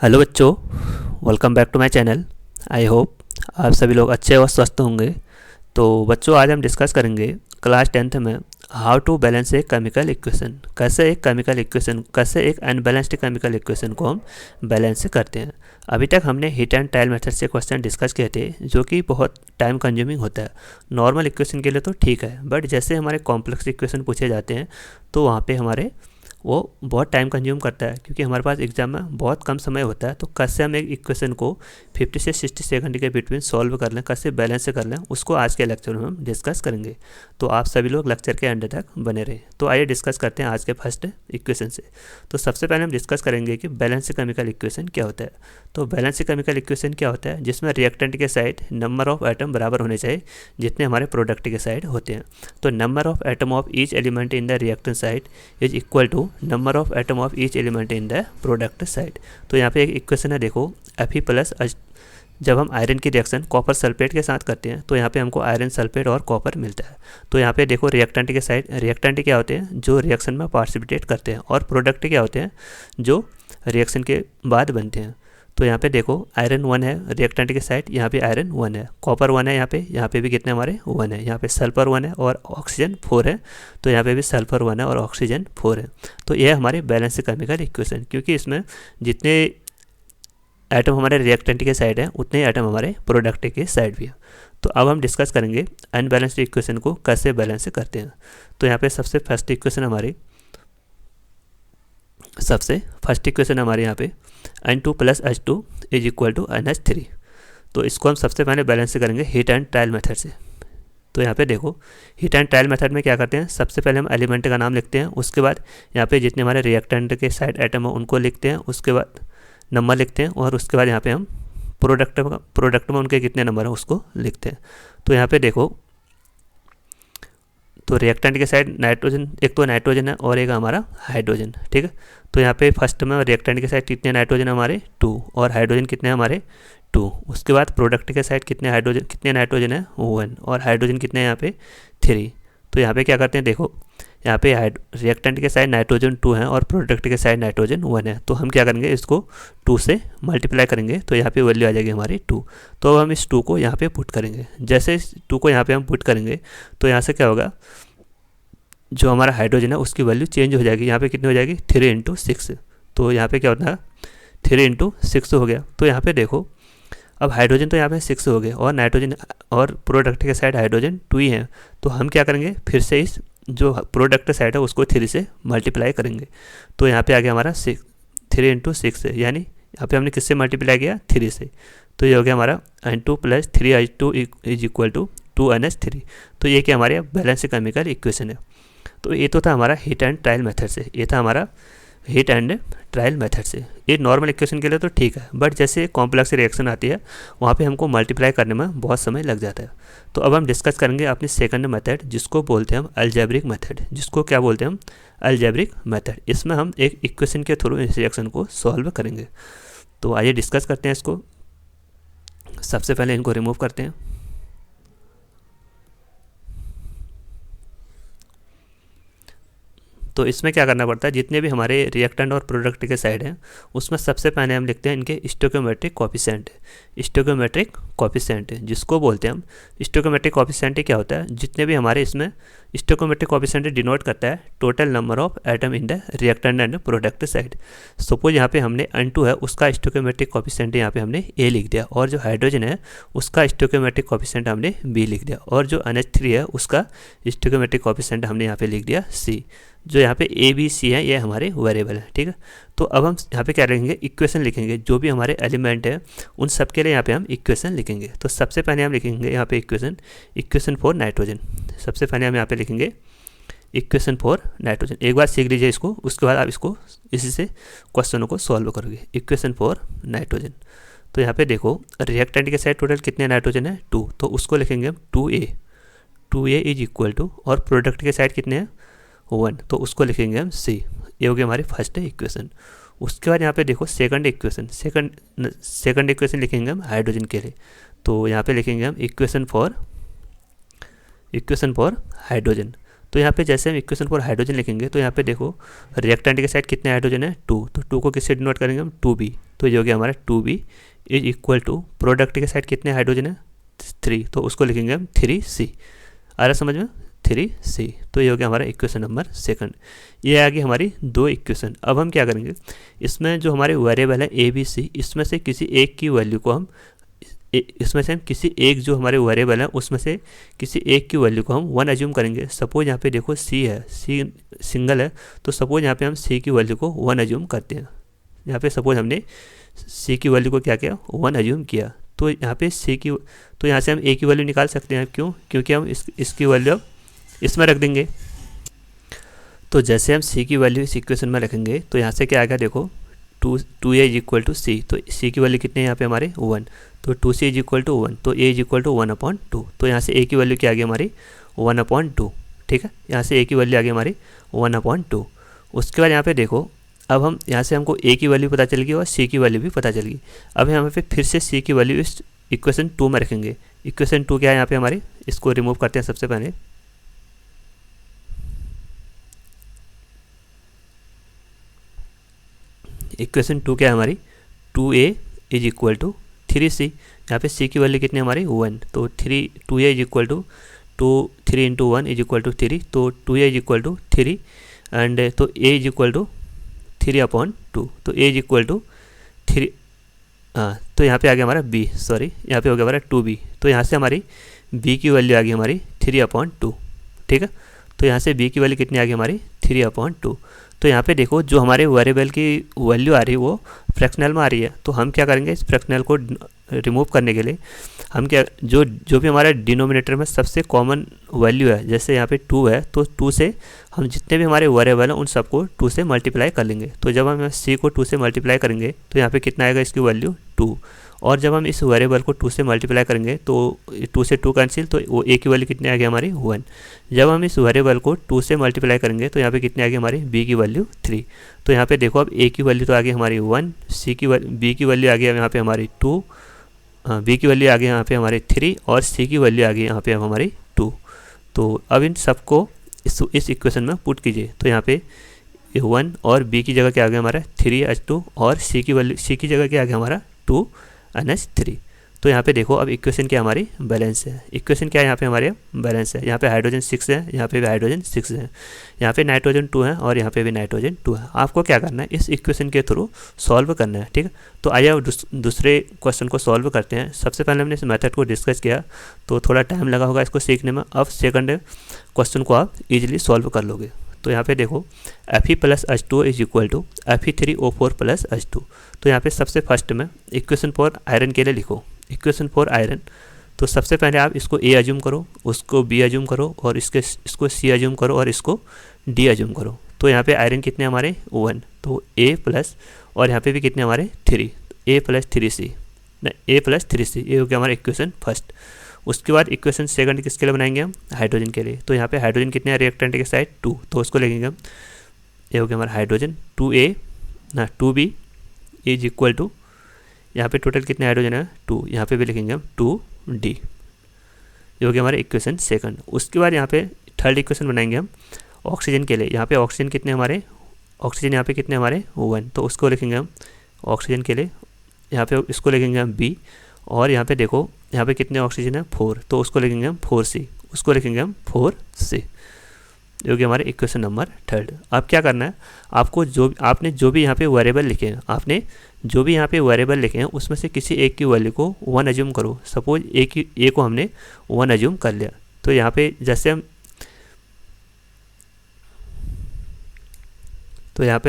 Hello बच्चों, welcome back to my channel. I hope आप सभी लोग अच्छे और स्वस्थ होंगे। तो बच्चों, आज हम डिस्कस करेंगे क्लास 10th में how to balance a chemical equation. कैसे एक अनबैलेंस्ड केमिकल इक्वेशन को हम बैलेंस करते हैं। अभी तक हमने हीट एंड ट्रायल मेथड से क्वेश्चन डिस्कस किए थे, जो कि बहुत टाइम कंज्यूमिंग होता है। नॉर्मल इक्वेशन के लिए तो ठीक है, बट जैसे हमारे कॉम्प्लेक्स इक्वेशन पूछे जाते हैं तो वहाँ पे हमारे वो बहुत टाइम कंज्यूम करता है, क्योंकि हमारे पास एग्जाम में बहुत कम समय होता है। तो कैसे हम एक इक्वेशन को 50 से 60 सेकंड के बिटवीन सॉल्व कर लें, कैसे बैलेंस कर लें, उसको आज के लेक्चर में हम डिस्कस करेंगे। तो आप सभी लोग लेक्चर के एंड तक बने रहें। तो आइए डिस्कस करते हैं आज के फर्स्ट इक्वेशन से। तो सबसे पहले हम डिस्कस करेंगे कि बैलेंस केमिकल इक्वेशन क्या होता है। तो बैलेंस केमिकल इक्वेशन क्या होता है, जिसमें रिएक्टेंट के साइड नंबर ऑफ एटम बराबर होने चाहिए जितने हमारे प्रोडक्ट के साइड होते हैं। तो number of atom of each element in the reactant side is equal to number of atom of each element in the product side. तो यहाँ पे एक इक्वेशन है, देखो Fe प्लस जब हम आयरन की रिएक्शन कॉपर सल्फेट के साथ करते हैं तो यहाँ पे हमको आयरन सल्फेट और कॉपर मिलता है। तो यहाँ पे देखो रिएक्टेंट के साइड, रिएक्टेंट क्या होते हैं, जो रिएक्शन में पार्टिसिपेट करते हैं, और प्रोडक्ट क्या होते हैं, जो रिएक्शन के बाद बनते हैं। तो यहाँ पे देखो आयरन 1 है रिएक्टेंट के साइड, यहाँ पे आयरन 1 है, कॉपर 1 है, यहाँ पे भी कितने हमारे 1 है, यहाँ पे सल्फर 1 है और ऑक्सीजन 4 है। तो यहाँ पे भी सल्फर 1 है और ऑक्सीजन 4 है। तो यह हमारे बैलेंस केमिकल इक्वेशन, क्योंकि इसमें जितने एटम हमारे रिएक्टेंट के साइड है उतने ही एटम हमारे प्रोडक्ट के साइड भी है। तो अब हम डिस्कस करेंगे अनबैलेंस्ड इक्वेशन को कैसे बैलेंस करते हैं। तो यहाँ पे सबसे फर्स्ट इक्वेशन हमारे यहाँ पे N2 plus H2 is equal to NH3। तो इसको हम सबसे पहले बैलेंस करेंगे हीट एंड ट्रायल मेथड से। तो यहाँ पे देखो हीट एंड ट्रायल मेथड में क्या करते हैं, सबसे पहले हम एलिमेंट का नाम लिखते हैं, उसके बाद यहाँ पे जितने हमारे रिएक्टेंट के साइड एटम है उनको लिखते हैं, उसके बाद नंबर लिखते हैं, और उसके बाद यहाँ पे हम प्रोडक्ट में उनके कितने नंबर हैं उसको लिखते हैं। तो यहाँ पे देखो, तो रिएक्टेंट के साइड नाइट्रोजन, एक तो नाइट्रोजन है और एक हमारा हाइड्रोजन, ठीक है। तो यहाँ पे फर्स्ट में रिएक्टेंट के साइड कितने नाइट्रोजन हमारे 2 और हाइड्रोजन कितने हमारे 2। उसके बाद प्रोडक्ट के साइड कितने नाइट्रोजन है 1 और हाइड्रोजन कितने हैं यहाँ पे 3। तो यहाँ पे क्या करते हैं, देखो यहाँ पे रिएक्टेंट के साइड नाइट्रोजन 2 है और प्रोडक्ट के साइड नाइट्रोजन 1 है। तो हम क्या करेंगे, इसको 2 से मल्टीप्लाई करेंगे तो यहाँ पे वैल्यू आ जाएगी हमारी 2। तो अब हम इस 2 को यहाँ पे पुट करेंगे। जैसे इस 2 को यहाँ पे हम पुट करेंगे तो यहाँ से क्या होगा, जो हमारा हाइड्रोजन है उसकी वैल्यू चेंज हो जाएगी। यहाँ पे कितनी हो जाएगी 3 इंटू 6। तो यहाँ पे क्या होता है 3 इंटू 6 हो गया। तो यहाँ पे देखो अब हाइड्रोजन तो यहाँ पे 6 हो गए और नाइट्रोजन और प्रोडक्ट के साइड हाइड्रोजन 2 ही है। तो हम क्या करेंगे, फिर से इस जो प्रोडक्ट साइड है उसको 3 से मल्टीप्लाई करेंगे। तो यहाँ पे आ गया हमारा 3 इंटू 6 है, यानी यहाँ पे हमने किससे मल्टीप्लाई किया 3 से। तो ये हो गया हमारा N2 plus 3H2 is equal to 2NH3। तो ये क्या हमारे बैलेंस केमिकल इक्वेशन है। तो ये तो था हमारा हीट एंड ट्रायल मेथड से, ये नॉर्मल इक्वेशन के लिए तो ठीक है, बट जैसे कॉम्प्लेक्स रिएक्शन आती है वहाँ पे हमको मल्टीप्लाई करने में बहुत समय लग जाता है। तो अब हम डिस्कस करेंगे अपनी सेकंड मेथड, जिसको बोलते हैं हम अलजेब्रिक मेथड। इसमें हम एक इक्वेशन के थ्रू इस रिएक्शन को सॉल्व करेंगे। तो आइए डिस्कस करते हैं इसको। सबसे पहले इनको रिमूव करते हैं। तो इसमें क्या करना पड़ता है, जितने भी हमारे रिएक्टेंट और प्रोडक्ट के साइड हैं उसमें सबसे पहले हम लिखते हैं इनके स्टोइकियोमेट्रिक कोएफिशिएंट, जिसको बोलते हैं हम स्टोइकियोमेट्रिक कोएफिशिएंट। क्या होता है, जितने भी हमारे इसमें स्टोइकियोमेट्रिक कोएफिशिएंट डिनोट करता है total number of atom in the reactant and product side. Suppose यहाँ पे हमने N2 है उसका स्टोइकियोमेट्रिक कोएफिशिएंट यहाँ पे हमने A लिख दिया, और जो हाइड्रोजन है उसका स्टोइकियोमेट्रिक कोएफिशिएंट हमने B लिख दिया, और जो NH3 है उसका स्टोइकियोमेट्रिक कोएफिशिएंट हमने यहाँ पे लिख दिया C। जो यहाँ पे A B C है ये हमारे वेरिएबल है, ठीक है। तो अब हम यहाँ पे क्या लिखेंगे, इक्वेशन लिखेंगे। जो भी हमारे एलिमेंट है उन सब के लिए यहाँ पे हम इक्वेशन लिखेंगे। तो सबसे पहले हम लिखेंगे यहाँ पे इक्वेशन फॉर नाइट्रोजन। सबसे पहले हम यहाँ पे लिखेंगे इक्वेशन फॉर नाइट्रोजन। एक बार सीख लीजिए इसको, उसके बाद आप इसको इसी से क्वेश्चनों को सॉल्व करोगे। Equation for nitrogen. तो यहाँ पे देखो रिएक्टेंट के साइड टोटल कितने नाइट्रोजन है 2, तो उसको लिखेंगे हम 2A इज इक्वल टू, और प्रोडक्ट के साइड कितने हैं 1, तो उसको लिखेंगे हम C। ये हो गया हमारी फर्स्ट इक्वेशन। उसके बाद यहाँ पे देखो सेकंड इक्वेशन लिखेंगे हम हाइड्रोजन के लिए। तो यहाँ पे लिखेंगे हम इक्वेशन फॉर हाइड्रोजन। तो यहाँ पे जैसे हम इक्वेशन फॉर हाइड्रोजन लिखेंगे तो यहाँ पे देखो रिएक्टेंट के साइड कितने हाइड्रोजन है 2, तो 2 को किससे डिनोट करेंगे हम 2B। तो ये हो गया हमारा 2b is equal to product के साइड कितने हाइड्रोजन है 3, तो उसको लिखेंगे हम 3c। आ रहा समझ में 3c। तो ये हो गया हमारा इक्वेशन नंबर सेकंड। ये आ गई हमारी 2 इक्वेशन। अब हम क्या करेंगे, इसमें जो हमारे वेरिएबल है ए बी सी, इसमें से किसी एक की वैल्यू को हम इसमें से हम किसी एक जो हमारे वेरिएबल है उसमें से किसी एक की वैल्यू को हम 1 अज्यूम करेंगे। सपोज यहाँ पे देखो सी है, सी सिंगल है, तो सपोज यहाँ पे हम सी की वैल्यू को 1 अज्यूम करते हैं। यहाँ पे सपोज हमने सी की वैल्यू को क्या किया 1 अज्यूम किया, तो यहाँ पे सी की, तो यहाँ से हम ए की वैल्यू निकाल सकते हैं। क्यों? क्योंकि हम इसकी वैल्यू अब इसमें रख देंगे। तो जैसे हम सी की वैल्यू इस इक्वेशन में रखेंगे तो यहाँ से क्या आएगा देखो 2a इज इक्वल टू सी, तो सी की वैल्यू कितने हैं यहाँ पे हमारे 1, तो 2c इज इक्वल टू 1, तो a इज इक्वल टू 1/2। तो यहाँ से a की वैल्यू क्या आ गई हमारी 1/2। ठीक है, यहाँ से a की वैल्यू आ गई हमारी 1/2। उसके बाद यहाँ पे देखो, अब हम यहाँ से हमको a की वैल्यू पता चल गई और c की वैल्यू भी पता चल गई। अब यहाँ पे फिर से c की वैल्यू इस इक्वेशन 2 में रखेंगे। इक्वेशन 2 क्या है यहाँ पे हमारी, इसको रिमूव करते हैं सबसे पहले। इक्वेशन 2 क्या है हमारी 2a is equal to 3c। यहाँ पे c की वैल्यू कितनी है हमारी 1, तो 2a is equal to 3 into 1 is equal to 3, तो 2a is equal to 3 and तो a इज इक्वल टू 3/2, तो a इज इक्वल टू 3। हाँ, तो यहाँ पे आ गया हमारा b, सॉरी यहाँ पे हो गया हमारा 2b, तो यहाँ से हमारी b की वैल्यू आ गई हमारी 3/2। ठीक है, तो यहाँ से b की वैल्यू कितनी आ गई हमारी 3/2। तो यहाँ पे देखो जो हमारे वेरिएबल की वैल्यू आ रही है वो फ्रैक्शनल में आ रही है, तो हम क्या करेंगे इस फ्रैक्शनल को रिमूव करने के लिए हम क्या जो भी हमारा डिनोमिनेटर में सबसे कॉमन वैल्यू है, जैसे यहाँ पे 2 है तो 2 से हम जितने भी हमारे वेरिएबल हैं उन सबको 2 से मल्टीप्लाई कर लेंगे। तो जब हम c को 2 से मल्टीप्लाई करेंगे तो यहाँ पे कितना आएगा इसकी वैल्यू 2, और जब हम इस वेरिएबल को 2 से मल्टीप्लाई करेंगे तो 2 से 2 कैंसिल, तो वो a की वैल्यू कितनी आ गई हमारी 1। जब हम इस वेरिएबल को 2 से मल्टीप्लाई करेंगे तो यहाँ पे कितनी आ गई हमारी b की वैल्यू 3। तो यहाँ पे देखो अब a की वैल्यू तो आ गई हमारी 1, b की वैल्यू आ गई यहाँ पे हमारी 2, b की वैल्यू आ गई यहाँ पे हमारी 3 और c की वैल्यू आ गई यहाँ पे हमारी 2। तो अब इन सबको इस इक्वेशन में पुट कीजिए, तो यहाँ पे 1 और b की जगह क्या आ गया हमारा 3h2 और c की जगह क्या आ गया हमारा 2NH3। तो यहाँ पे देखो अब इक्वेशन क्या हमारी बैलेंस है। इक्वेशन क्या है यहाँ पे हमारे बैलेंस है। यहाँ पे हाइड्रोजन 6 है, यहाँ पे भी हाइड्रोजन 6 है, यहाँ पे नाइट्रोजन 2 है और यहाँ पे भी नाइट्रोजन 2 है। आपको क्या करना है इस इक्वेशन के थ्रू सॉल्व करना है। ठीक है, तो आइए अब दूसरे क्वेश्चन को सॉल्व करते हैं। सबसे पहले हमने इस मेथड को डिस्कस किया तो थोड़ा टाइम लगा होगा इसको सीखने में। अब सेकंड क्वेश्चन को आप इजीली सॉल्व कर लोगे। तो यहाँ पे देखो Fe + H2O is equal to Fe3O4 + H2। तो यहाँ पे सबसे फर्स्ट में इक्वेशन फॉर आयरन के लिए लिखो, इक्वेशन फॉर आयरन। तो सबसे पहले आप इसको A अज्यूम करो, उसको B अज्यूम करो और इसको C अज्यूम करो और इसको D अज्यूम करो। तो यहाँ पे आयरन कितने हमारे 1, तो A प्लस और यहाँ पे भी कितने हमारे 3, A + 3C, A + 3C, ये हो गया हमारा इक्वेशन फर्स्ट। उसके बाद इक्वेशन सेकंड किसके लिए बनाएंगे हम हाइड्रोजन के लिए। तो यहाँ पे हाइड्रोजन कितने हैं रिएक्टेंट के साइड 2, तो उसको लिखेंगे हम, ये हो गया हमारा hydrogen 2b is equal to, यहाँ पे टोटल कितने हाइड्रोजन है 2, यहाँ पे भी लिखेंगे हम 2d। ये हो गया हमारा इक्वेशन सेकंड। उसके बाद यहाँ पे थर्ड इक्वेशन बनाएंगे हम ऑक्सीजन के लिए। यहाँ पे ऑक्सीजन कितने हमारे, ऑक्सीजन यहाँ पे कितने हमारे 1, तो उसको लिखेंगे हम ऑक्सीजन के लिए, यहाँ पे इसको लिखेंगे हम b। और यहाँ पे देखो यहाँ पे कितने ऑक्सीजन है 4, तो उसको लिखेंगे हम 4c, उसको लिखेंगे हम 4c। जो कि हमारे इक्वेशन नंबर थर्ड। अब क्या करना है आपको, आपने जो भी यहाँ पे वेरिएबल लिखे हैं, आपने जो भी यहाँ पे वेरिएबल लिखे हैं उसमें से किसी एक की वैल्यू को 1 अज्यूम करो। सपोज ए को हमने 1 अज्यूम कर लिया, तो यहाँ पे जैसे हम तो यहाँ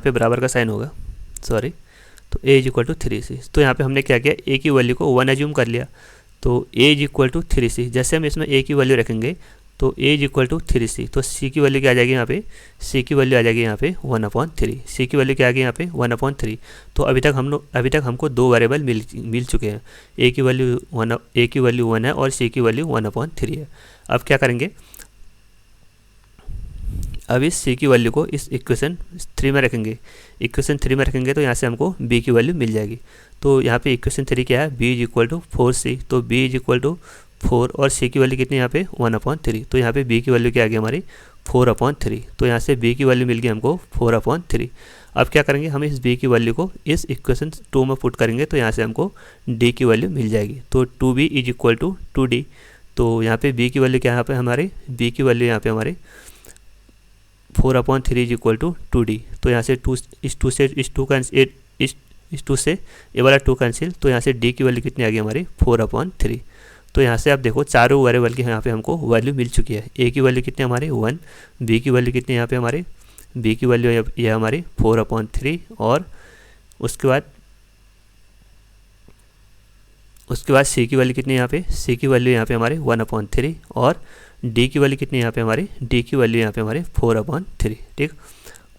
पे बराबर का साइन होगा, सॉरी, तो a is equal to 3c। तो यहाँ पे हमने क्या किया, a की वैल्यू को 1 अज्यूम कर लिया, तो a is equal to 3c। जैसे हम इसमें a की वैल्यू रखेंगे तो a is equal to 3c, तो c की वैल्यू क्या आ जाएगी यहाँ पे, c की वैल्यू आ जाएगी यहाँ पे 1/3, c की वैल्यू क्या आ गई यहाँ पे 1/3। तो अभी तक हमको 2 वेरिएबल मिल चुके हैं, a की वैल्यू 1 है और c की वैल्यू 1/3 है। अब क्या करेंगे, अब इस c की वैल्यू को इस इक्वेशन 3 में रखेंगे। इक्वेशन 3 में रखेंगे तो यहाँ से हमको b की वैल्यू मिल जाएगी। तो यहाँ पे इक्वेशन 3 क्या है, b is equal to 4c, तो b इज इक्वल टू 4 और c की वैल्यू कितनी यहाँ पे 1/3, तो यहाँ पे b की वैल्यू क्या आ गई हमारी 4/3। तो यहाँ से b की वैल्यू मिल गई हमको 4/3। अब क्या करेंगे, हम इस b की वैल्यू को इस इक्वेशन 2 में पुट करेंगे तो यहाँ से हमको d की वैल्यू मिल जाएगी। तो 2b is equal to 2d। तो यहाँ पे b की वैल्यू क्या है, यहाँ पे हमारे b की वैल्यू यहाँ पे हमारे 4/3 इज इक्वल टू 2d। तो यहाँ से 2 इस 2 से ये वाला 2 कैंसिल, तो यहाँ से d की वैल्यू कितनी आ गई हमारी 4/3। तो यहाँ से आप देखो चारों वेरिएबल की यहाँ पे हमको वैल्यू मिल चुकी है। a की वैल्यू कितनी हमारी 1, b की वैल्यू कितनी यहाँ पे हमारे b की वैल्यू ये हमारी 4/3 और उसके बाद c की वैल्यू कितनी यहाँ पे, c की वैल्यू यहाँ पे हमारे 1/3 और d की वैल्यू कितनी यहाँ पे हमारी, d की वैल्यू यहाँ पे हमारे 4/3। ठीक,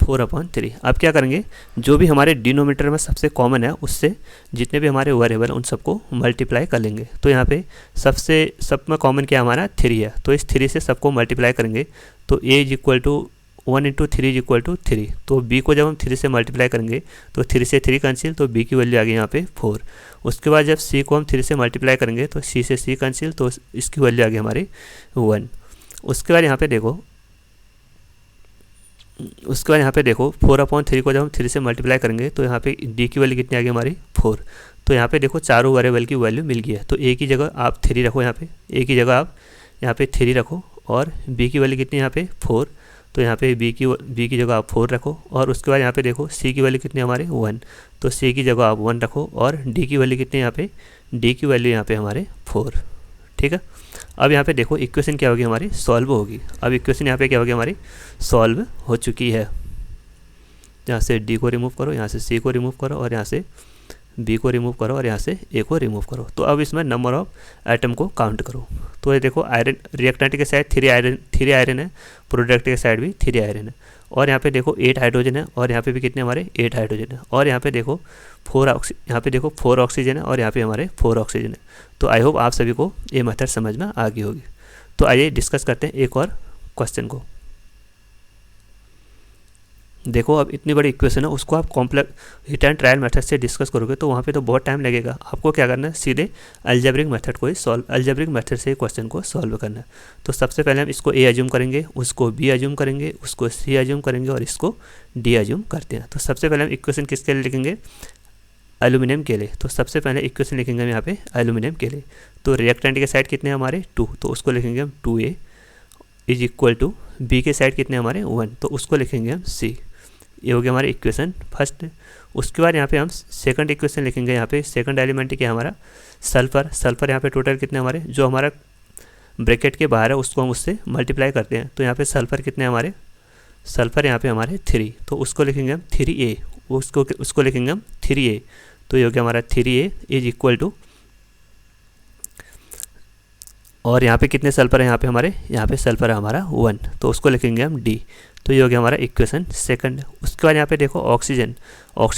4/3। अब क्या करेंगे, जो भी हमारे डिनोमिनेटर में सबसे कॉमन है उससे जितने भी हमारे वेरिएबल उन सबको मल्टीप्लाई कर लेंगे। तो यहाँ पे सब में कॉमन क्या हमारा 3 है, तो इस 3 से सबको मल्टीप्लाई करेंगे तो a is equal to 1 into 3 is equal to 3। तो b को जब हम 3 से मल्टीप्लाई करेंगे तो 3 से 3 कैंसिल, तो b की वैल्यू आ गई यहाँ पे 4। उसके बाद जब c को हम 3 से मल्टीप्लाई करेंगे तो c से c कैंसिल, तो इसकी वैल्यू आ गई हमारी 1। उसके बाद यहाँ पे देखो 4/3 को जब हम 3 से मल्टीप्लाई करेंगे तो यहाँ पे d की वैल्यू कितनी आ गई हमारी 4। तो यहाँ पे देखो चारों वेरिएबल की वैल्यू मिल गई है। तो a की जगह आप 3 रखो, यहाँ पे a की जगह आप यहाँ पे 3 रखो और b की वैल्यू कितनी यहाँ पे 4। तो यहाँ पे b की जगह आप 4 रखो और उसके बाद यहाँ पे देखो c की वैल्यू कितनी हमारे 1, तो c की जगह आप 1 रखो और d की वैल्यू कितनी यहाँ पे, d की वैल्यू यहाँ पे हमारे 4। ठीक है, अब यहाँ पे देखो इक्वेशन क्या होगी हमारी, सॉल्व होगी। अब इक्वेशन यहाँ पे क्या होगी हमारी, सॉल्व हो चुकी है। यहाँ से d को रिमूव करो, यहाँ से c को रिमूव करो और यहाँ से b को रिमूव करो और यहाँ से a को रिमूव करो। तो अब इसमें नंबर ऑफ एटम को काउंट करो। तो ये देखो आयरन, रिएक्टेंट के साइड 3 आयरन है, प्रोडक्ट के साइड भी 3 आयरन है और यहाँ पे देखो 8 हाइड्रोजन है और यहाँ पे भी कितने हमारे 8 हाइड्रोजन है और यहाँ पे देखो 4 ऑक्सीजन है और यहाँ पे हमारे 4 ऑक्सीजन है। तो आई होप आप सभी को ये मेथड समझ में आ गई होगी। तो आइए डिस्कस करते हैं एक और क्वेश्चन को। देखो अब इतनी बड़ी इक्वेशन है, उसको आप complex hit and trial method से डिस्कस करोगे तो वहाँ पे तो बहुत टाइम लगेगा। आपको क्या करना है, सीधे अलजेब्रिक मेथड को ही अलजेब्रिक मेथड से क्वेश्चन को सॉल्व करना है। तो सबसे पहले हम इसको a अज्यूम करेंगे, उसको b अज्यूम करेंगे, उसको c अज्यूम करेंगे और इसको d अज्यूम करते हैं। तो सबसे पहले हम इक्वेशन किसके लिए लिखेंगे, एल्यूमिनियम के लिए। तो सबसे पहले इक्वेशन लिखेंगे हम यहाँ पे एल्यूमिनियम के लिए। तो रिएक्टेंट के साइड कितने हमारे 2, तो उसको लिखेंगे हम 2a is equal to b के साइड कितने हमारे 1, तो उसको लिखेंगे हम c। ये हो गया हमारी इक्वेशन फर्स्ट। उसके बाद यहाँ पे हम सेकंड इक्वेशन लिखेंगे। यहाँ पे सेकंड एलिमेंट क्या हमारा सल्फर यहाँ पे टोटल कितने हमारे, जो हमारा ब्रैकेट के बाहर है उसको हम उससे मल्टीप्लाई करते हैं। तो यहाँ पे सल्फर कितने हमारे, सल्फर यहाँ पे हमारे 3, तो उसको लिखेंगे हम 3a, उसको लिखेंगे हम 3a। तो ये हो गया हमारा 3a इज इक्वल टू, और यहाँ पे कितने सल्फर है, यहाँ पे सल्फर है हमारा 1, तो उसको लिखेंगे हम d। तो ये हो गया हमारा इक्वेशन सेकंड। उसके बाद यहाँ पे देखो ऑक्सीजन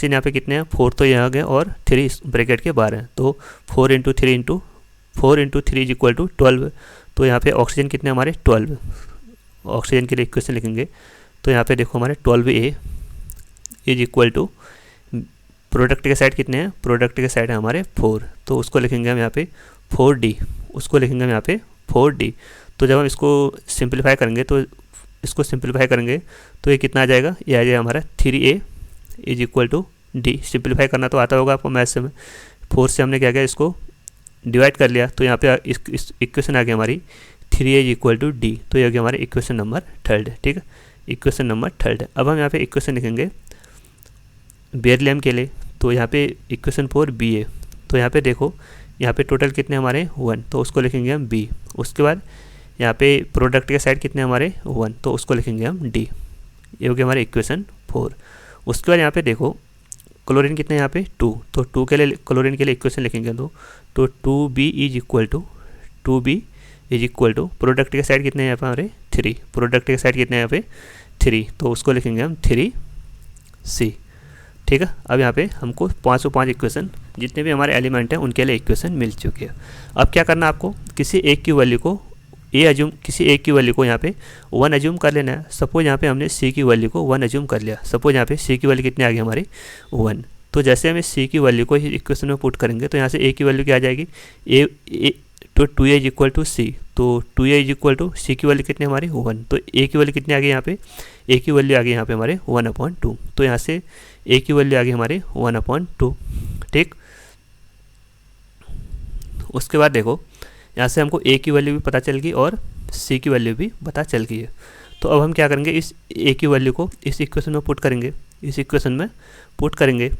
यहाँ पे कितने हैं 4, तो यहाँ गए और 3 ब्रैकेट के बाहर हैं। तो 4 इंटू 3 इज इक्वल टू 12। तो यहाँ पे ऑक्सीजन कितने हमारे 12, ऑक्सीजन के लिए इक्वेशन लिखेंगे। तो यहाँ पे देखो हमारे 12a is equal to, product के साइड कितने हैं, प्रोडक्ट के साइड है हमारे 4, तो उसको लिखेंगे हम यहाँ पे 4d, उसको लिखेंगे हम यहाँ पे 4d। तो जब हम इसको सिंप्लीफाई करेंगे तो ये कितना आ जाएगा, ये आ जाएगा हमारा 3a is equal to d। Simplify करना तो आता होगा आपको मैथ्स में। 4 से हमने क्या किया, इसको डिवाइड कर लिया, तो यहाँ पे इस इक्वेशन आ गई हमारी 3a is equal to d। तो ये हो गया हमारा इक्वेशन नंबर 3। ठीक है, इक्वेशन नंबर 3। अब हम यहाँ पे इक्वेशन लिखेंगे बेरिलियम के लिए। तो यहाँ पे इक्वेशन 4ba। तो यहाँ पे देखो यहाँ पे टोटल कितने हमारे 1, तो उसको लिखेंगे हम b। उसके बाद यहाँ पे प्रोडक्ट के साइड कितने हमारे 1, तो उसको लिखेंगे हम d। ये हो गया हमारे इक्वेशन 4। उसके बाद यहाँ पे देखो क्लोरीन कितने यहाँ पे 2, तो 2 के लिए क्लोरीन के लिए इक्वेशन लिखेंगे। तो 2b is equal to product के साइड कितने हैं यहाँ पे हमारे 3, प्रोडक्ट के साइड कितने हैं यहाँ पे 3, तो उसको लिखेंगे हम 3c। ठीक है, अब यहाँ पे हमको 505 इक्वेशन जितने भी हमारे एलिमेंट हैं उनके लिए इक्वेशन मिल चुकी है। अब क्या करना है आपको, किसी एक की वैल्यू को यहाँ पे 1 अज्यूम कर लेना है। सपोज यहाँ पे हमने c की वैल्यू को 1 अज्यूम कर लिया। सपोज यहाँ पे c की वैल्यू कितनी आ गई हमारी 1, तो जैसे हमें c की वैल्यू को इक्वेशन में पुट करेंगे तो यहाँ से a की वैल्यू क्या आ जाएगी, तो 2a is equal to c। तो 2a इज इक्वल टू सी की वैल्यू कितनी हमारी 1, तो a की वैल्यू कितनी आ गई यहाँ पे, a की वैल्यू आ गई यहाँ पे हमारे 1/2, तो यहाँ से a की वैल्यू आ गई हमारे 1/2, ठीक। उसके बाद देखो यहाँ से हमको a की वैल्यू भी पता चल गई और c की वैल्यू भी पता चल गई है। तो अब हम क्या करेंगे, इस a की वैल्यू को इस इक्वेशन में पुट करेंगे, इस इक्वेशन में पुट करेंगे,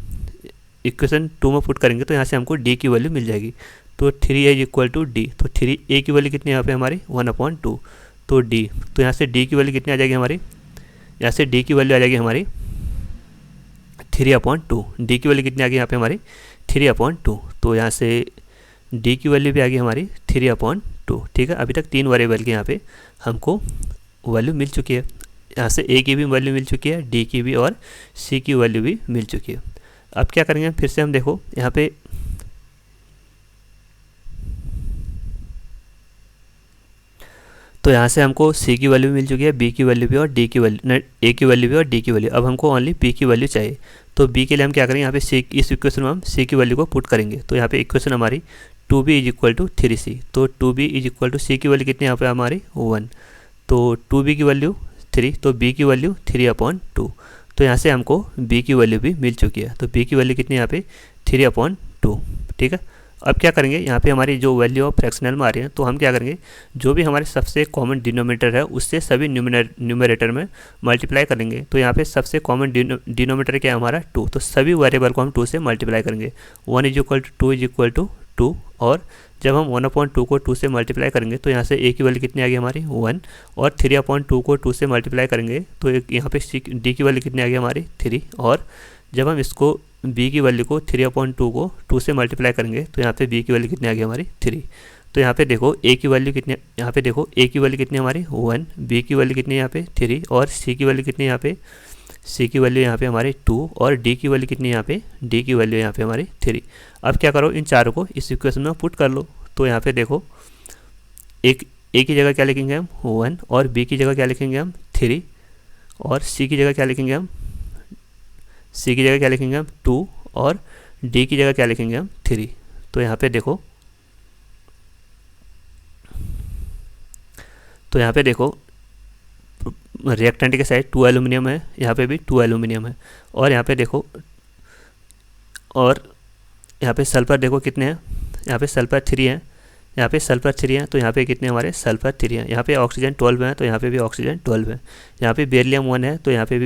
इक्वेशन 2 में पुट करेंगे, तो यहाँ से हमको d की वैल्यू मिल जाएगी। तो 3a is equal to D, तो 3a की वैल्यू कितनी है यहाँ पे हमारी 1/2, तो d, तो यहाँ से d की वैल्यू कितनी आ जाएगी हमारी, यहाँ से d की वैल्यू आ जाएगी हमारी 3/2, d की वैल्यू कितनी आ गई यहाँ पे हमारी 3/2, तो यहाँ से d की वैल्यू भी आ गई हमारी 3/2, ठीक है। अभी तक 3 वेरिएबल के यहाँ पे हमको वैल्यू मिल चुकी है, यहाँ से a की भी वैल्यू मिल चुकी है, d की भी और c की वैल्यू भी मिल चुकी है। अब क्या करेंगे, फिर से हम देखो यहाँ पे तो यहाँ से हमको c की वैल्यू मिल चुकी है, b की वैल्यू भी और d की वैल्यू, a की वैल्यू भी और d की वैल्यू। अब हमको ओनली b की वैल्यू चाहिए, तो b के लिए हम क्या करेंगे, यहाँ पे c, इस इक्वेशन में हम c की वैल्यू को पुट करेंगे। तो यहाँ पे इक्वेशन हमारी 2b is equal to 3c, तो 2b is equal to c की वैल्यू कितनी यहाँ पे हमारी 1, तो 2b की वैल्यू 3, तो b की वैल्यू 3/2, तो यहाँ से हमको b की वैल्यू भी मिल चुकी है। तो b की वैल्यू कितनी यहाँ पे 3/2, ठीक है। अब क्या करेंगे, यहाँ पे हमारी जो वैल्यू ऑफ फ्रैक्शनल में आ रही है, तो हम क्या करेंगे, जो भी हमारे सबसे कॉमन डिनोमिनेटर है उससे सभी न्यूमरेटर में मल्टीप्लाई करेंगे। तो यहाँ पे सबसे कॉमन डिनोमिनेटर क्या है हमारा 2, तो सभी वेरिएबल को हम 2 से मल्टीप्लाई करेंगे। 1 is equal to 2 is equal to 2, और जब हम 1/2 को 2 से मल्टीप्लाई करेंगे तो यहाँ से a की वैल्यू कितनी आ गई हमारी 1, और 3/2 को 2 से मल्टीप्लाई करेंगे तो यहाँ पे d की वैल्यू कितनी आ गई हमारी 3, और जब हम इसको b की वैल्यू को 3/2 को 2 से मल्टीप्लाई करेंगे तो यहाँ पे b की वैल्यू कितनी आ गई हमारी 3। तो यहाँ पे देखो a की वैल्यू कितनी, यहाँ पे देखो a की वैल्यू कितनी हमारी 1, b की वैल्यू कितनी यहाँ पे 3, और c की वैल्यू कितनी यहाँ पे, c की वैल्यू यहाँ पे हमारी 2, और d की वैल्यू कितनी यहाँ पे, d की वैल्यू यहाँ पे हमारी 3। अब क्या करो, इन चारों को इस इक्वेशन में पुट कर लो। तो यहाँ पे देखो एक a की जगह क्या लिखेंगे हम 1, और b की जगह क्या लिखेंगे हम 3, और c की जगह क्या लिखेंगे हम 2, और d की जगह क्या लिखेंगे हम 3। तो यहाँ पे देखो, रिएक्टेंट के साइड 2 एल्यूमिनियम है, यहाँ पे भी 2 एल्यूमिनियम है, और यहाँ पे देखो, और यहाँ पे सल्फर देखो कितने हैं, यहाँ पे सल्फर 3 है, यहाँ पे सल्फर 3 है, तो यहाँ पे कितने हमारे सल्फर 3 है। यहाँ पे ऑक्सीजन 12 है, तो यहाँ पे भी ऑक्सीजन 12 है। यहाँ पे बेरिलियम 1 है, तो यहाँ पे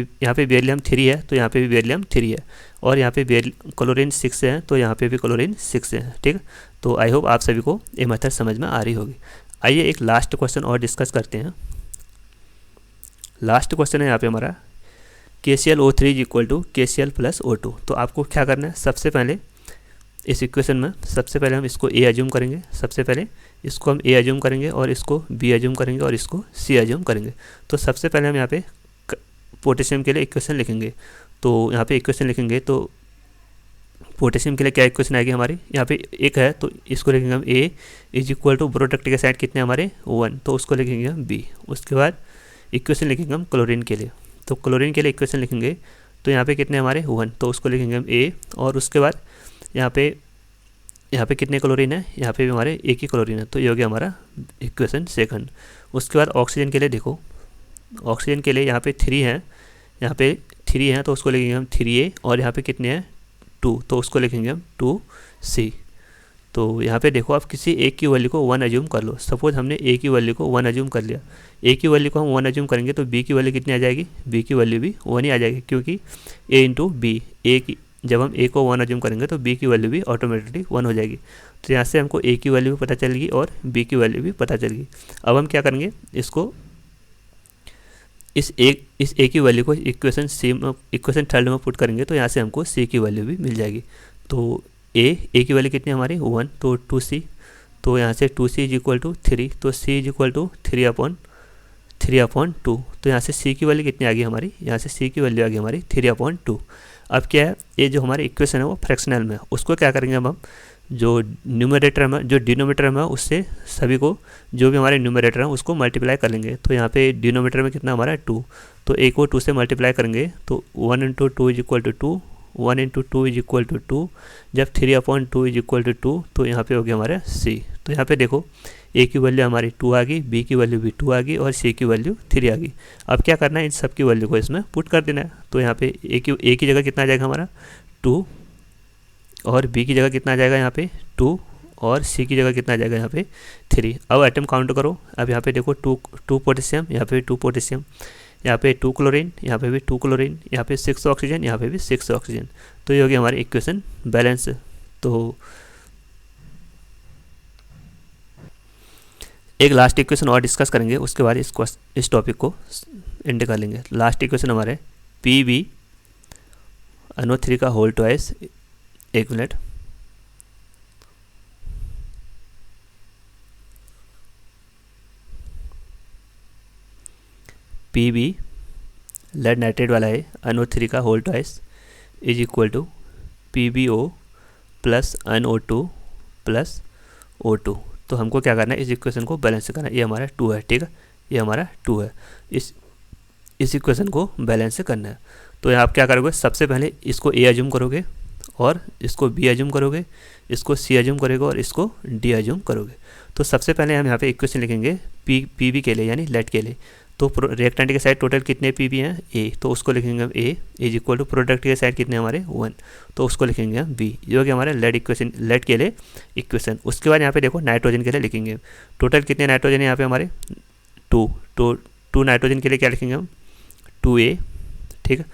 बेरिलियम 3 है, तो यहाँ पे भी बेरिलियम 3 है, और यहाँ पे क्लोरीन 6 है, तो यहाँ पे भी क्लोरीन 6 है, ठीक है। तो आई होप आप सभी को ये मेथड समझ में आ रही होगी। आइए एक लास्ट क्वेश्चन और डिस्कस करते हैं। लास्ट क्वेश्चन है यहाँ पे हमारा KClO3 is equal to KCl plus O2। तो आपको क्या करना है, सबसे पहले इस इक्वेशन में सबसे पहले हम इसको A एज्यूम करेंगे, सबसे पहले इसको हम A एज्यूम करेंगे, और इसको B एज्यूम करेंगे, और इसको C एज्यूम करेंगे। तो सबसे पहले हम यहाँ पे पोटेशियम के लिए इक्वेशन लिखेंगे। तो यहाँ पे इक्वेशन लिखेंगे तो पोटेशियम के लिए क्या इक्वेशन आएगी हमारी, यहाँ पे एक है तो इसको लिखेंगे हम A is equal to product के साइड कितने हमारे 1, तो उसको लिखेंगे हम B। उसके बाद इक्वेशन लिखेंगे हम क्लोरीन के लिए, तो क्लोरीन के लिए इक्वेशन लिखेंगे तो यहाँ पे कितने हमारे 1, तो उसको लिखेंगे हम A। और उसके बाद यहाँ पे कितने क्लोरीन है, यहाँ पे भी हमारे एक ही क्लोरीन है, तो ये हो गया हमारा इक्वेशन सेकंड। उसके बाद ऑक्सीजन के लिए देखो, ऑक्सीजन के लिए यहाँ पे 3 है, यहाँ पे 3 है, तो उसको लिखेंगे हम 3A, और यहाँ पे कितने हैं 2, तो उसको लिखेंगे हम 2C। तो यहाँ पे देखो, आप किसी एक की वैल्यू को 1 एज्यूम कर लो। सपोज हमने A की वैल्यू को 1 एज्यूम कर लिया, A की वैल्यू को हम 1 एज्यूम करेंगे तो B की वैल्यू कितनी आ जाएगी, B की वैल्यू भी 1 ही आ जाएगी, क्योंकि A इंटू B, जब हम A को 1 एज्यूम करेंगे तो B की वैल्यू भी ऑटोमेटिकली 1 हो जाएगी। तो यहाँ से हमको A की वैल्यू भी पता चलेगी और B की वैल्यू भी पता चलेगी। अब हम क्या करेंगे, इसको इस A की वैल्यू को इक्वेशन थर्ड में पुट करेंगे, तो यहाँ से हमको C की वैल्यू भी मिल जाएगी। तो A की वैल्यू कितनी हमारी 1, तो 2C, तो यहाँ से 2C इज इक्वल टू 3, तो C इज इक्वल टू 3/2, तो यहाँ से C की वैल्यू कितनी आ गई हमारी, यहाँ से C की वैल्यू आ गई हमारी 3/2। अब क्या है, ये जो हमारी इक्वेशन है वो फ्रैक्शनल में है, उसको क्या करेंगे हम जो न्यूमरेटर में, जो डिनोमिनेटर में उससे सभी को, जो भी हमारे न्यूमरेटर हैं उसको मल्टीप्लाई कर लेंगे। तो यहाँ पे डिनोमिनेटर में कितना हमारा 2, तो A को 2 से मल्टीप्लाई करेंगे तो 1 into 2 is equal to 2, 1 into 2 is equal to 2, जब 3/2 इज इक्वल टू 2, तो यहाँ पे हो गया हमारा C। तो यहाँ पे देखो ए की वैल्यू हमारी 2 आ गई, बी की वैल्यू भी 2 आ गई और सी की वैल्यू 3 आ गई। अब क्या करना है, इन सब की वैल्यू को इसमें पुट कर देना है। तो यहाँ पे ए की जगह कितना आ जाएगा हमारा 2, और बी की जगह कितना आ जाएगा यहाँ पे 2, और सी की जगह कितना आ जाएगा यहाँ पे 3। अब आइटम काउंट करो। अब यहाँ पे देखो 2 पोटेशियम, यहाँ पे 2 पोटेशियम, यहाँ पे 2 क्लोरीन, यहाँ पे भी 2 क्लोरीन, यहाँ पे 6 ऑक्सीजन, यहाँ पे भी 6 ऑक्सीजन। तो ये हो गया हमारी इक्वेशन बैलेंस। तो एक लास्ट इक्वेशन और डिस्कस करेंगे, उसके बाद इस टॉपिक को एंड कर लेंगे। लास्ट इक्वेशन हमारे PbNO3 का होल ट्वाइस, एक मिनट, Pb लेड नाइट्रेट वाला है, NO3 का whole twice is equal to PbO plus NO2 plus O2। तो हमको क्या करना है, इस इक्वेशन को बैलेंस करना है। ये हमारा 2 है, ठीक है, ये हमारा 2 है। इस इक्वेशन को बैलेंस करना है। तो यहाँ आप क्या करोगे, सबसे पहले इसको ए एज्यूम करोगे, और इसको बी एज्यूम करोगे, इसको सी एज्यूम करोगे, और इसको डी एज्यूम करोगे। तो सबसे पहले हम यहाँ पे इक्वेशन लिखेंगे पी के लिए, यानी लेट के लिए। तो रिएक्टेंट के साइड टोटल कितने पी हैं, ए, तो उसको लिखेंगे हम ए इज इक्वल टू प्रोडक्ट के साइड कितने हमारे 1, तो उसको लिखेंगे हम बी। ये हो गया हमारे लेट इक्वेशन, लेट के लिए इक्वेशन। उसके बाद यहाँ पे देखो नाइट्रोजन के लिए लिखेंगे, टोटल कितने नाइट्रोजन है यहाँ पे हमारे 2, तो 2 नाइट्रोजन के लिए क्या लिखेंगे हम 2A, ठीक है।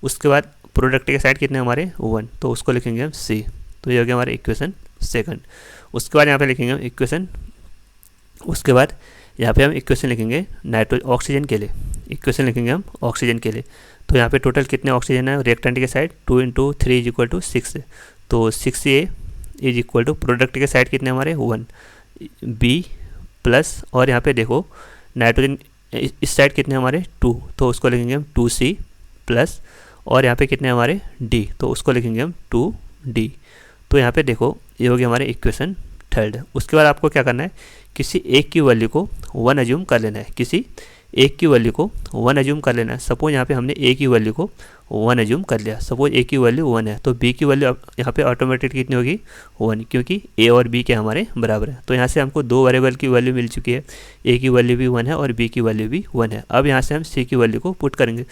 उसके बाद प्रोडक्ट के साइड कितने हमारे 1, तो उसको लिखेंगे हम सी। तो ये हो गया हमारे इक्वेशन सेकंड। उसके बाद यहाँ पे लिखेंगे हम इक्वेशन, उसके बाद यहाँ पे हम इक्वेशन लिखेंगे ऑक्सीजन के लिए, इक्वेशन लिखेंगे हम ऑक्सीजन के लिए। तो यहाँ पे टोटल कितने ऑक्सीजन है रिएक्टेंट के साइड 2 × 3 इज इक्वल टू 6, तो 6A is equal to product के साइड कितने हमारे 1, B प्लस, और यहाँ पे देखो नाइट्रोजन इस साइड कितने हमारे 2, तो उसको लिखेंगे हम 2C प्लस, और यहाँ पे कितने हमारे D, तो उसको लिखेंगे हम 2D। तो यहाँ पे देखो ये हो गया हमारे इक्वेशन थर्ड। उसके बाद आपको क्या करना है, किसी एक की वैल्यू को 1 एज्यूम कर लेना है, किसी एक की वैल्यू को 1 एज्यूम कर लेना है। सपोज यहाँ पे हमने ए की वैल्यू को 1 एज्यूम कर लिया, सपोज ए की वैल्यू 1 है, तो बी की वैल्यू यहाँ पे ऑटोमेटिक कितनी होगी 1, क्योंकि ए और बी के हमारे बराबर है। तो यहाँ से हमको 2 वेरिएबल की वैल्यू मिल चुकी है, ए की वैल्यू भी 1 है और बी की वैल्यू भी 1 है। अब यहाँ से हम सी की वैल्यू को पुट करेंगे।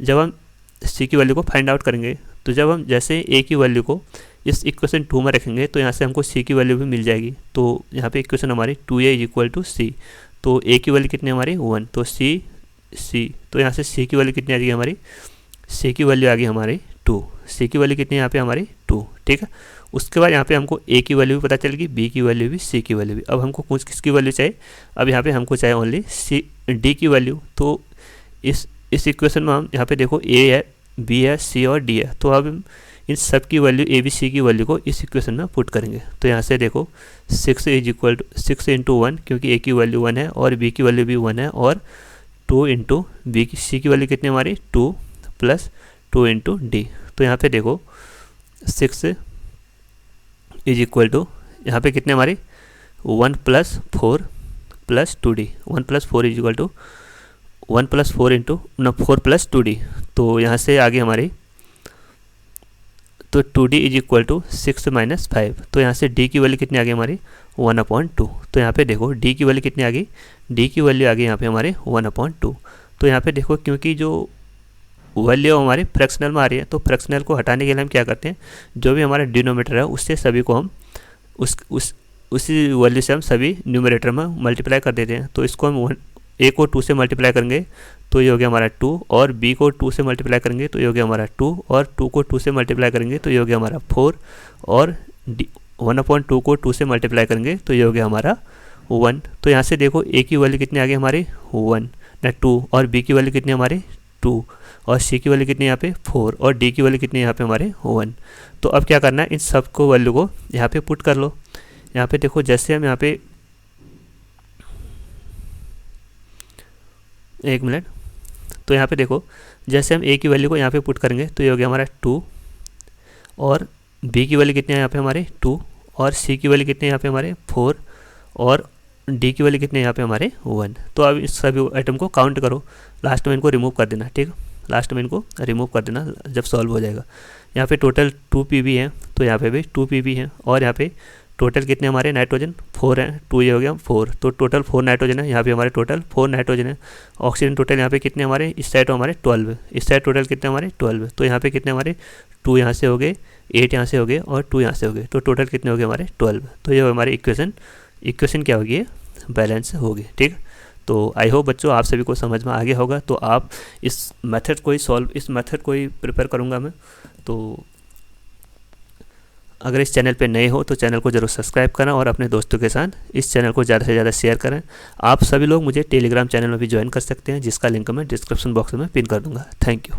जब हम सी की वैल्यू को फाइंड आउट करेंगे, तो जब हम जैसे ए की वैल्यू को इस इक्वेशन 2 में रखेंगे, तो यहाँ से हमको सी की वैल्यू भी मिल जाएगी। तो यहाँ पे इक्वेशन हमारी 2A इज इक्वल टू सी, तो ए की वैल्यू कितनी हमारी 1, तो सी, तो यहाँ से सी की वैल्यू कितनी आ जाएगी हमारी, सी की वैल्यू आ गई हमारी 2, सी की वैल्यू कितनी है यहाँ पे हमारी 2, ठीक है। उसके बाद यहाँ पे हमको ए की वैल्यू भी पता चल गई, बी की वैल्यू भी, सी की वैल्यू भी। अब हमको कुछ किसकी वैल्यू चाहिए, अब यहाँ पे हमको चाहिए ओनली डी की वैल्यू। तो इस इक्वेशन में हम यहाँ पे देखो ए है, बी है, सी और डी है, तो अब इन सब की वैल्यू ए बी सी की वैल्यू को इस इक्वेशन में पुट करेंगे। तो यहाँ से देखो 6 इज इक्वल टू 6 × 1, क्योंकि ए की वैल्यू 1 है और बी की वैल्यू भी 1 है, और 2 × बी की, सी की वैल्यू कितनी हमारी 2 प्लस 2 × डी। तो यहाँ पे देखो 6 इज इक्वल टू यहाँ पे कितने हमारी 1 + 4 + 2D, 1 + 4 is equal to 1 + 4 × 4 + 2D। तो यहाँ से आगे हमारी, तो 2D इज इक्वल टू 6 - 5। तो यहाँ से D की वैल्यू कितनी आ गई हमारी 1/2। तो यहाँ पे देखो D की वैल्यू कितनी आ गई, D की वैल्यू आ गई यहाँ पे हमारे 1/2। तो यहाँ पे देखो क्योंकि जो वैल्यू हमारी फ्रैक्शनल में आ रही है, तो फ्रैक्शनल को हटाने के लिए हम क्या करते हैं, जो भी हमारा डिनोमीटर है उससे सभी को हम उसी वैल्यू से हम सभी न्यूमरेटर में मल्टीप्लाई कर देते हैं। तो इसको हम ए को 2 से मल्टीप्लाई करेंगे तो ये हो गया हमारा 2, और बी को 2 से मल्टीप्लाई करेंगे तो ये हो गया हमारा 2, और 2 को 2 से मल्टीप्लाई करेंगे तो ये हो गया हमारा 4, और 1/2 को 2 से मल्टीप्लाई करेंगे तो ये हो गया हमारा 1। तो यहाँ से देखो ए की वैल्यू कितनी आ गई हमारी 1 ना 2, और बी की वैल्यू कितनी हमारी 2, और सी की वैल्यू कितनी यहाँ पे 4, और डी की वैल्यू कितनी यहाँ पे हमारे 1। तो अब क्या करना है, इन सब को वैल्यू को यहाँ पे पुट कर लो। यहाँ पे देखो जैसे हम यहाँ पे, एक मिनट, तो यहाँ पे देखो जैसे हम ए की वैल्यू को यहाँ पे पुट करेंगे तो ये हो गया हमारा 2, और बी की वैल्यू कितनी है यहाँ पे हमारे 2, और सी की वैल्यू कितनी है यहाँ पे हमारे 4, और डी की वैल्यू कितनी है यहाँ पे हमारे 1। तो अब इस सभी आइटम को काउंट करो, लास्ट में इनको रिमूव कर देना, ठीक है, लास्ट में इनको रिमूव कर देना जब सॉल्व हो जाएगा। यहाँ पे टोटल 2 PB है, तो यहाँ पे भी 2 PB है, और यहाँ पे टोटल कितने हमारे नाइट्रोजन 4 हैं, 2 ये हो गया 4, तो टोटल 4 नाइट्रोजन है, यहाँ पे हमारे टोटल 4 नाइट्रोजन है। ऑक्सीजन टोटल यहाँ पे कितने हमारे, इस साइड हमारे 12 है, इस साइड टोटल कितने हमारे 12, तो यहाँ पे कितने हमारे 2 यहाँ से हो गए, 8 यहाँ से हो गए और 2 यहाँ से हो गए, तो टोटल कितने हो गए हमारे 12। तो ये हमारी इक्वेशन क्या होगी, बैलेंस होगी। ठीक, तो आई होप बच्चों आप सभी को समझ में आ गया होगा। तो आप इस मेथड को ही प्रिपेयर करूँगा मैं। तो अगर इस चैनल पे नए हो तो चैनल को ज़रूर सब्सक्राइब करें और अपने दोस्तों के साथ इस चैनल को ज़्यादा से ज़्यादा शेयर करें। आप सभी लोग मुझे टेलीग्राम चैनल में भी ज्वाइन कर सकते हैं, जिसका लिंक मैं डिस्क्रिप्शन बॉक्स में पिन कर दूंगा। Thank you.